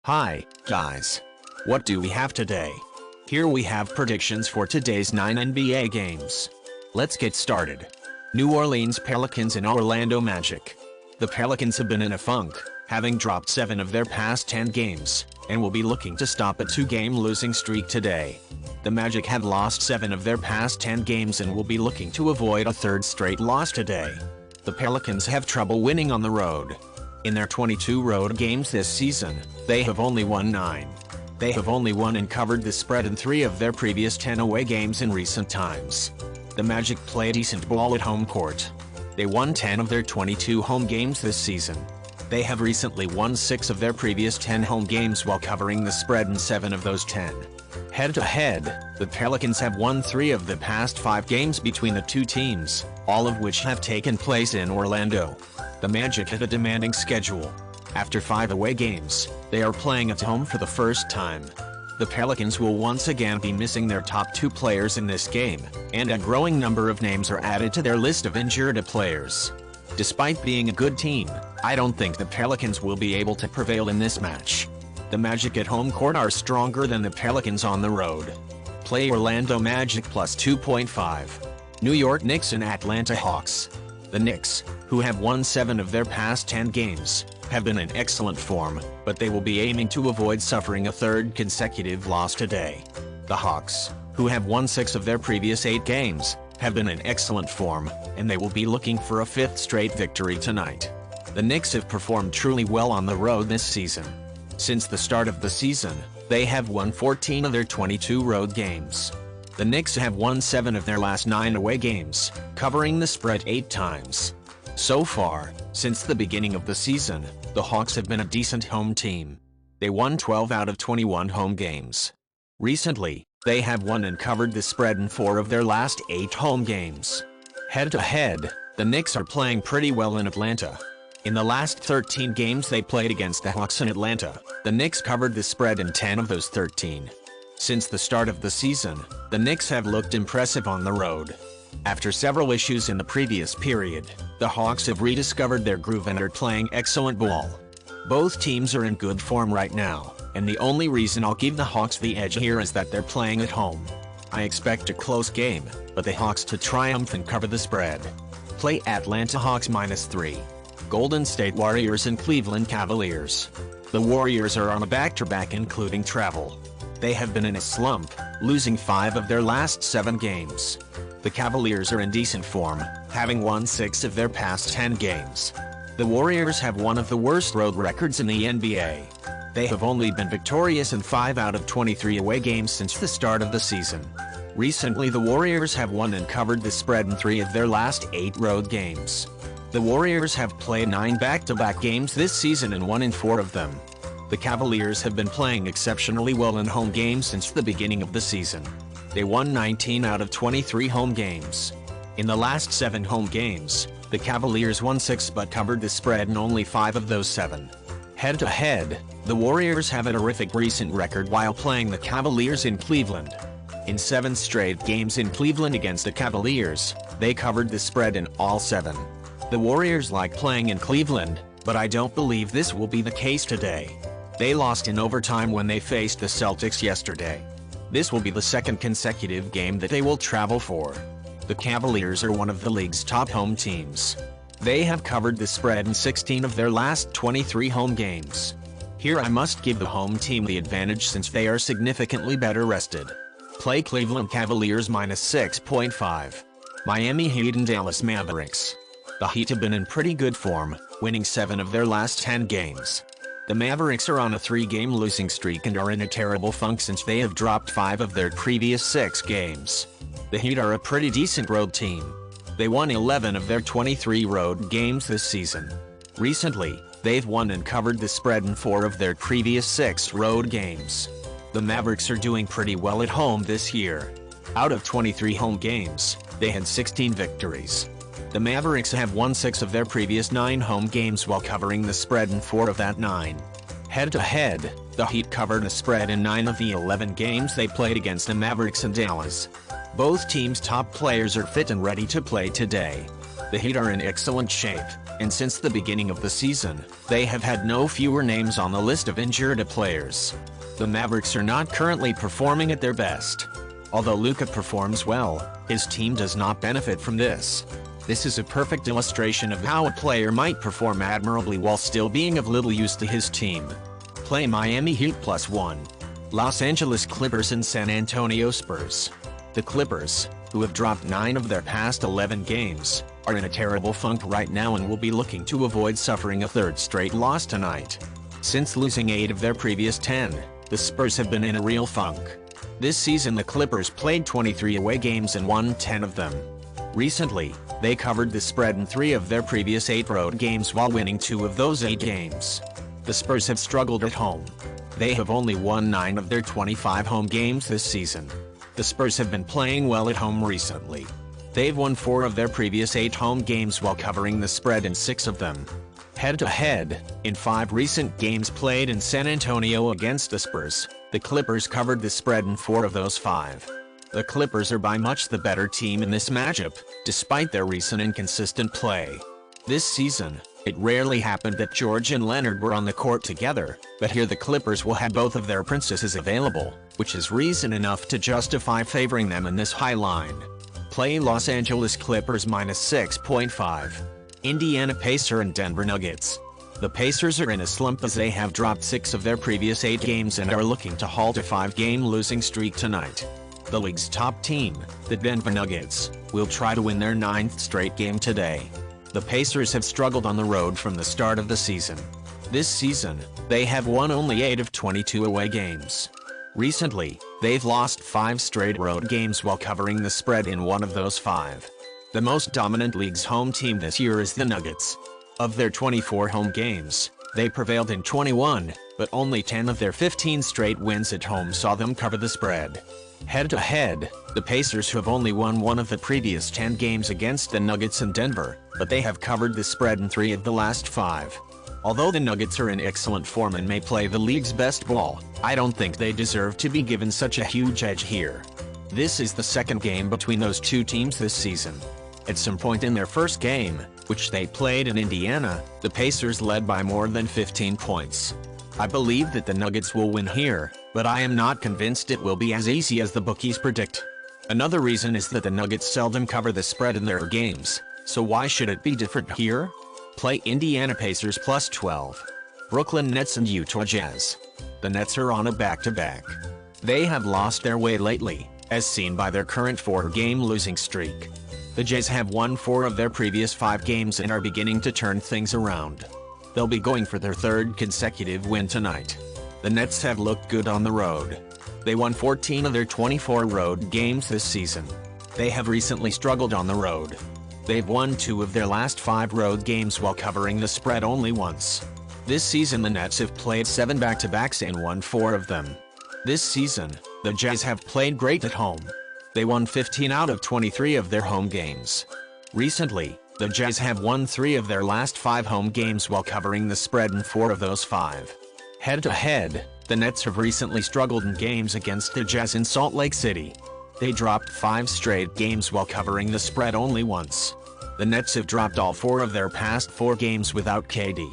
Hi, guys. What do we have today? Here we have predictions for today's 9 NBA games. Let's get started. New Orleans Pelicans and Orlando Magic. The Pelicans have been in a funk, having dropped 7 of their past 10 games, and will be looking to stop a 2-game losing streak today. The Magic have lost 7 of their past 10 games and will be looking to avoid a third straight loss today. The Pelicans have trouble winning on the road. In their 22 road games this season, they have only won 9. They have only won and covered the spread in 3 of their previous 10 away games in recent times. The Magic play decent ball at home court. They won 10 of their 22 home games this season. They have recently won 6 of their previous 10 home games while covering the spread in 7 of those 10. Head-to-head, the Pelicans have won 3 of the past 5 games between the two teams, all of which have taken place in Orlando. The Magic have a demanding schedule. After 5 away games, they are playing at home for the first time. The Pelicans will once again be missing their top 2 players in this game, and a growing number of names are added to their list of injured players. Despite being a good team, I don't think the Pelicans will be able to prevail in this match. The Magic at home court are stronger than the Pelicans on the road. Play Orlando Magic plus 2.5. New York Knicks and Atlanta Hawks. The Knicks, who have won 7 of their past 10 games, have been in excellent form, but they will be aiming to avoid suffering a third consecutive loss today. The Hawks, who have won 6 of their previous 8 games, have been in excellent form, and they will be looking for a 5th straight victory tonight. The Knicks have performed truly well on the road this season. Since the start of the season, they have won 14 of their 22 road games. The Knicks have won 7 of their last 9 away games, covering the spread 8 times. So far, since the beginning of the season, the Hawks have been a decent home team. They won 12 out of 21 home games. Recently, they have won and covered the spread in 4 of their last 8 home games. Head-to-head, the Knicks are playing pretty well in Atlanta. In the last 13 games they played against the Hawks in Atlanta, the Knicks covered the spread in 10 of those 13. Since the start of the season, the Knicks have looked impressive on the road. After several issues in the previous period, the Hawks have rediscovered their groove and are playing excellent ball. Both teams are in good form right now, and the only reason I'll give the Hawks the edge here is that they're playing at home. I expect a close game, but the Hawks to triumph and cover the spread. Play Atlanta Hawks -3. Golden State Warriors and Cleveland Cavaliers. The Warriors are on a back-to-back including travel. They have been in a slump, losing 5 of their last 7 games. The Cavaliers are in decent form, having won 6 of their past 10 games. The Warriors have one of the worst road records in the NBA. They have only been victorious in 5 out of 23 away games since the start of the season. Recently the Warriors have won and covered the spread in 3 of their last 8 road games. The Warriors have played 9 back-to-back games this season and won in 4 of them. The Cavaliers have been playing exceptionally well in home games since the beginning of the season. They won 19 out of 23 home games. In the last 7 home games, the Cavaliers won 6 but covered the spread in only 5 of those 7. Head-to-head, the Warriors have a terrific recent record while playing the Cavaliers in Cleveland. In 7 straight games in Cleveland against the Cavaliers, they covered the spread in all 7. The Warriors like playing in Cleveland, but I don't believe this will be the case today. They lost in overtime when they faced the Celtics yesterday. This will be the 2nd consecutive game that they will travel for. The Cavaliers are one of the league's top home teams. They have covered the spread in 16 of their last 23 home games. Here I must give the home team the advantage since they are significantly better rested. Play Cleveland Cavaliers -6.5. Miami Heat and Dallas Mavericks. The Heat have been in pretty good form, winning 7 of their last 10 games. The Mavericks are on a 3-game losing streak and are in a terrible funk since they have dropped 5 of their previous 6 games. The Heat are a pretty decent road team. They won 11 of their 23 road games this season. Recently, they've won and covered the spread in 4 of their previous 6 road games. The Mavericks are doing pretty well at home this year. Out of 23 home games, they had 16 victories. The Mavericks have won 6 of their previous 9 home games while covering the spread in 4 of that 9. Head-to-head, the Heat covered a spread in 9 of the 11 games they played against the Mavericks and Dallas. Both teams' top players are fit and ready to play today. The Heat are in excellent shape, and since the beginning of the season, they have had no fewer names on the list of injured players. The Mavericks are not currently performing at their best. Although Luka performs well, his team does not benefit from this. This is a perfect illustration of how a player might perform admirably while still being of little use to his team. Play Miami Heat +1. Los Angeles Clippers and San Antonio Spurs. The Clippers, who have dropped 9 of their past 11 games, are in a terrible funk right now and will be looking to avoid suffering a third straight loss tonight. Since losing 8 of their previous 10, the Spurs have been in a real funk. This season the Clippers played 23 away games and won 10 of them. Recently, they covered the spread in 3 of their previous 8 road games while winning 2 of those 8 games. The Spurs have struggled at home. They have only won 9 of their 25 home games this season. The Spurs have been playing well at home recently. They've won 4 of their previous 8 home games while covering the spread in 6 of them. Head-to-head, in 5 recent games played in San Antonio against the Spurs, the Clippers covered the spread in 4 of those 5. The Clippers are by much the better team in this matchup, despite their recent inconsistent play. This season, it rarely happened that George and Leonard were on the court together, but here the Clippers will have both of their princesses available, which is reason enough to justify favoring them in this high line. Play Los Angeles Clippers -6.5. Indiana Pacers and Denver Nuggets. The Pacers are in a slump as they have dropped 6 of their previous 8 games and are looking to halt a 5-game losing streak tonight. The league's top team, the Denver Nuggets, will try to win their 9th straight game today. The Pacers have struggled on the road from the start of the season. This season, they have won only 8 of 22 away games. Recently, they've lost 5 straight road games while covering the spread in 1 of those 5. The most dominant league's home team this year is the Nuggets. Of their 24 home games, they prevailed in 21, but only 10 of their 15 straight wins at home saw them cover the spread. Head-to-head, the Pacers have only won 1 of the previous 10 games against the Nuggets in Denver, but they have covered the spread in 3 of the last 5. Although the Nuggets are in excellent form and may play the league's best ball, I don't think they deserve to be given such a huge edge here. This is the second game between those two teams this season. At some point in their first game, which they played in Indiana, the Pacers led by more than 15 points. I believe that the Nuggets will win here, but I am not convinced it will be as easy as the bookies predict. Another reason is that the Nuggets seldom cover the spread in their games, so why should it be different here? Play Indiana Pacers +12. Brooklyn Nets and Utah Jazz. The Nets are on a back-to-back. They have lost their way lately, as seen by their current 4-game losing streak. The Jazz have won 4 of their previous 5 games and are beginning to turn things around. They'll be going for their 3rd consecutive win tonight. The Nets have looked good on the road. They won 14 of their 24 road games this season. They have recently struggled on the road. They've won 2 of their last 5 road games while covering the spread only once. This season the Nets have played 7 back-to-backs and won 4 of them. This season, the Jazz have played great at home. They won 15 out of 23 of their home games. Recently, the Jazz have won 3 of their last 5 home games while covering the spread in 4 of those 5. Head-to-head, the Nets have recently struggled in games against the Jazz in Salt Lake City. They dropped 5 straight games while covering the spread only once. The Nets have dropped all 4 of their past 4 games without KD.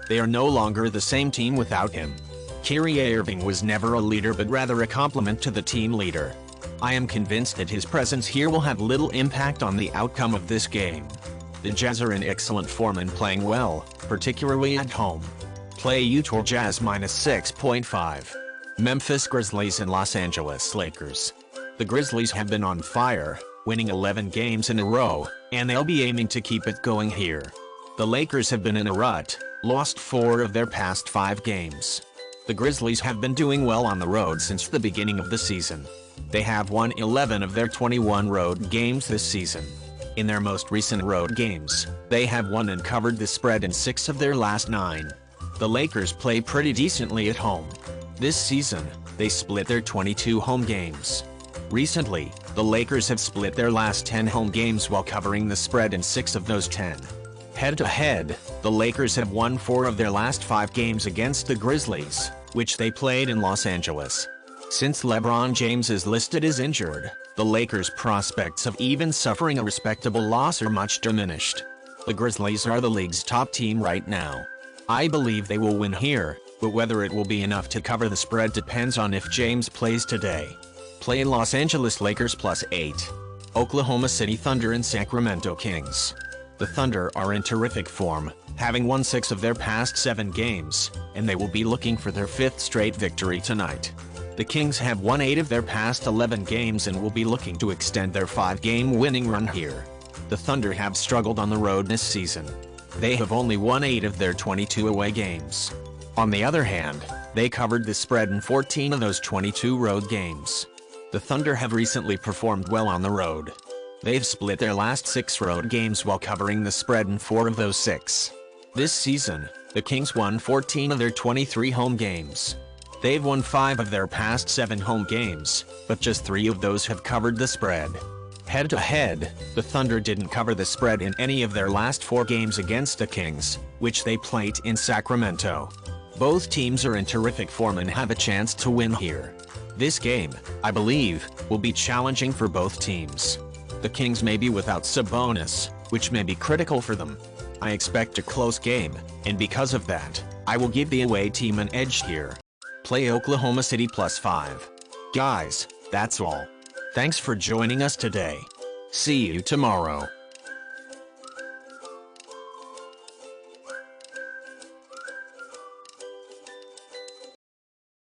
They are no longer the same team without him. Kyrie Irving was never a leader but rather a complement to the team leader. I am convinced that his presence here will have little impact on the outcome of this game. The Jazz are in excellent form and playing well, particularly at home. Play Utah Jazz -6.5. Memphis Grizzlies and Los Angeles Lakers. The Grizzlies have been on fire, winning 11 games in a row, and they'll be aiming to keep it going here. The Lakers have been in a rut, lost 4 of their past 5 games. The Grizzlies have been doing well on the road since the beginning of the season. They have won 11 of their 21 road games this season. In their most recent road games, they have won and covered the spread in 6 of their last 9. The Lakers play pretty decently at home. This season, they split their 22 home games. Recently, the Lakers have split their last 10 home games while covering the spread in 6 of those 10. Head-to-head, the Lakers have won 4 of their last 5 games against the Grizzlies, which they played in Los Angeles. Since LeBron James is listed as injured, the The Lakers' prospects of even suffering a respectable loss are much diminished. The Grizzlies are the league's top team right now. I believe they will win here, but whether it will be enough to cover the spread depends on if James plays today. Play Los Angeles Lakers +8. Oklahoma City Thunder and Sacramento Kings. The Thunder are in terrific form, having won 6 of their past 7 games, and they will be looking for their 5th straight victory tonight. The Kings have won 8 of their past 11 games and will be looking to extend their 5-game winning run here. The Thunder have struggled on the road this season. They have only won 8 of their 22 away games. On the other hand, they covered the spread in 14 of those 22 road games. The Thunder have recently performed well on the road. They've split their last 6 road games while covering the spread in 4 of those 6. This season, the Kings won 14 of their 23 home games. They've won 5 of their past 7 home games, but just 3 of those have covered the spread. Head-to-head, the Thunder didn't cover the spread in any of their last 4 games against the Kings, which they played in Sacramento. Both teams are in terrific form and have a chance to win here. This game, I believe, will be challenging for both teams. The Kings may be without Sabonis, which may be critical for them. I expect a close game, and because of that, I will give the away team an edge here. Play Oklahoma City +5. Guys, that's all. Thanks for joining us today. See you tomorrow.